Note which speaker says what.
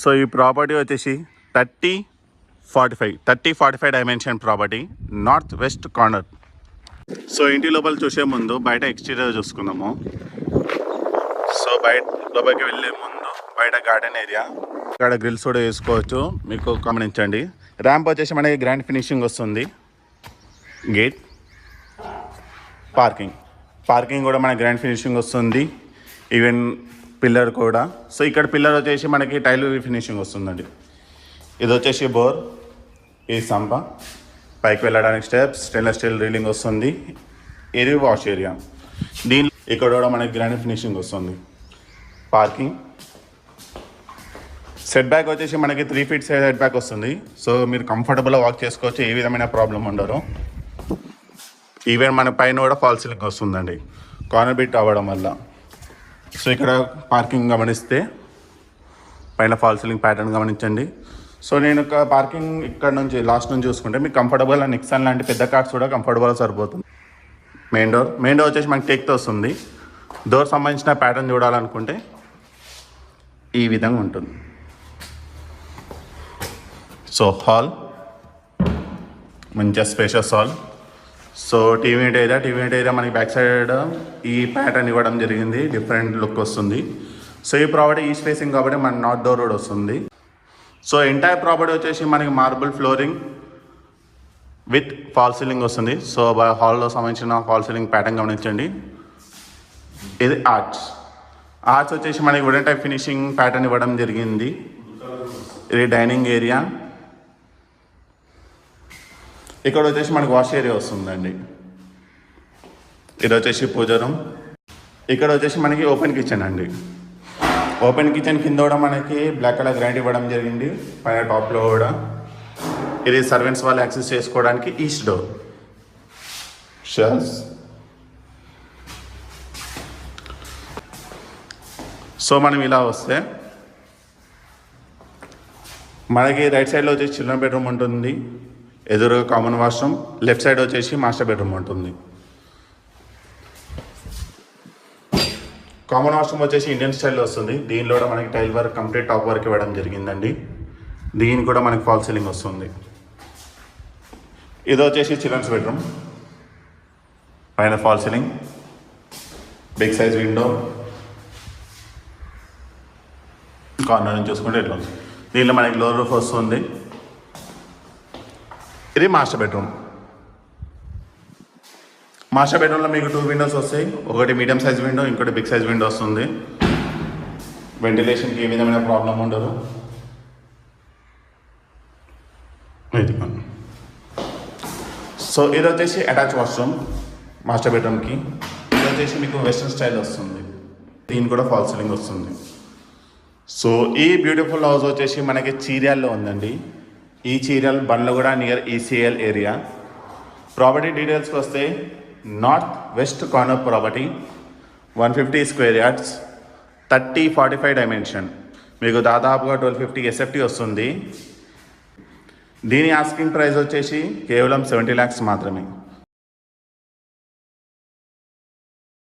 Speaker 1: So ఈ property వచ్చేసి 30-45 dimension property, north west corner. So ఇంటి లోపల చూసే ముందు బయట ఎక్స్టీరియర్ చూసుకుందాము. సో బయట లోపలికి వెళ్ళే ముందు బయట గార్డెన్ ఏరియా, ఇక్కడ గ్రిల్స్ కూడా వేసుకోవచ్చు. మీకు గమనించండి. ర్యాంప్ వచ్చేసి మనకి గ్రాండ్ ఫినిషింగ్ వస్తుంది. గేట్, పార్కింగ్ కూడా మనకి గ్రాండ్ ఫినిషింగ్ వస్తుంది. ఈవెన్ పిల్లర్ కూడా. సో ఇక్కడ పిల్లర్ వచ్చేసి మనకి టైల్ ఫినిషింగ్ వస్తుందండి. ఇది వచ్చేసి బోర్, ఈ సంప, పైకి వెళ్ళడానికి స్టెప్స్, స్టెయిన్లెస్ స్టీల్ రీలింగ్ వస్తుంది. ఇది వాష్ ఏరియా. దీనిలో ఇక్కడ కూడా మనకి గ్రాండ్ ఫినిషింగ్ వస్తుంది. పార్కింగ్, సెట్ బ్యాక్ వచ్చేసి మనకి 3 feet సెట్ బ్యాక్ వస్తుంది. సో మీరు కంఫర్టబుల్గా వాక్ చేసుకోవచ్చు, ఏ విధమైన ప్రాబ్లం ఉండరు. ఈవెన్ మన పైన కూడా ఫాల్ సీలింగ్ వస్తుందండి కార్నర్ బిట్ అవ్వడం వల్ల. సో ఇక్కడ పార్కింగ్ గమనిస్తే పైన ఫాల్ సీలింగ్ ప్యాటర్న్ గమనించండి. సో నేను ఒక పార్కింగ్ ఇక్కడ నుంచి లాస్ట్ నుంచి చూసుకుంటే మీకు కంఫర్టబుల్ నిక్సాన్ లాంటి పెద్ద కార్స్ కూడా కంఫర్టబుల్గా సరిపోతుంది. మెయిన్ డోర్ వచ్చేసి మనకి టేక్తో వస్తుంది. డోర్ సంబంధించిన ప్యాటర్న్ చూడాలనుకుంటే ఈ విధంగా ఉంటుంది. సో హాల్ మంచిగా spacious hall. So TV area మనకి బ్యాక్ సైడ్ ఈ ప్యాటర్న్ ఇవ్వడం జరిగింది. డిఫరెంట్ లుక్ వస్తుంది. సో ఈ ప్రాపర్టీ ఈస్ట్ ఫేసింగ్ కాబట్టి మన నార్త్ డోర్ రోడ్ వస్తుంది. సో ఎంటైర్ ప్రాపర్టీ వచ్చేసి మనకి marble flooring with fall ceiling వస్తుంది. సో హాల్లో సంబంధించిన ఫాల్ సీలింగ్ ప్యాటర్న్ గమనించండి. ఇది ఆర్చ్ వచ్చేసి మనకి వుడెన్ టైప్ ఫినిషింగ్ ప్యాటర్న్ ఇవ్వడం జరిగింది. ఇది డైనింగ్ ఏరియా. ఇక్కడ వచ్చేసి మనకి వాష్ ఏరియా వస్తుందండి. ఇది వచ్చేసి పూజ రూమ్. ఇక్కడ వచ్చేసి మనకి ఓపెన్ కిచెన్ అండి. ఓపెన్ కిచెన్ కింద కూడా మనకి బ్లాక్ కలర్ గ్రాండ్ ఇవ్వడం జరిగింది. పైన టాప్లో కూడా ఇది సర్వెంట్స్ వాళ్ళు యాక్సెస్ చేసుకోవడానికి ఈస్ట్ డోర్. షెల్స్. సో మనం ఇలా వస్తే మనకి రైట్ సైడ్లో వచ్చేసి చిల్డ్రన్ బెడ్రూమ్ ఉంటుంది. ఎదురుగా కామన్ వాష్రూమ్. లెఫ్ట్ సైడ్ వచ్చేసి మాస్టర్ బెడ్రూమ్ ఉంటుంది. కామన్ వాష్రూమ్ వచ్చేసి ఇండియన్ స్టైల్లో వస్తుంది. దీనిలో కూడా మనకి tile work complete top work ఇవ్వడం జరిగిందండి. దీని కూడా మనకి ఫాల్ సీలింగ్ వస్తుంది. ఇది వచ్చేసి చిల్డ్రన్స్ బెడ్రూమ్. పైన fall ceiling, big size window. Corner నుంచి చూసుకుంటే ఇట్లా ఉంది. దీనిలో మనకి లోవర్ రూఫ్ వస్తుంది. ఇది మాస్టర్ బెడ్రూమ్లో మీకు 2 విండోస్ వస్తాయి. ఒకటి మీడియం సైజ్ విండో, ఇంకోటి బిగ్ సైజ్ విండో వస్తుంది. వెంటిలేషన్కి ఏ విధమైన ప్రాబ్లం ఉండదు. సో ఇది వచ్చేసి అటాచ్ వాష్రూమ్ మాస్టర్ బెడ్రూమ్కి. ఇది వచ్చేసి మీకు వెస్ట్రన్ స్టైల్ వస్తుంది. దీని కూడా ఫాల్ సీలింగ్ వస్తుంది. సో ఈ బ్యూటిఫుల్ హౌస్ వచ్చేసి మనకి చీర్యాల్లో ఉందండి. ఈ Cheeryal Bandlaguda near ECL area. Property డీటెయిల్స్కి వస్తే north west corner property, 150 square yards, 30-45 dimension. మీకు దాదాపుగా 1250 SFT వస్తుంది. దీని ఆస్కింగ్ ప్రైస్ వచ్చేసి కేవలం 70 lakhs మాత్రమే.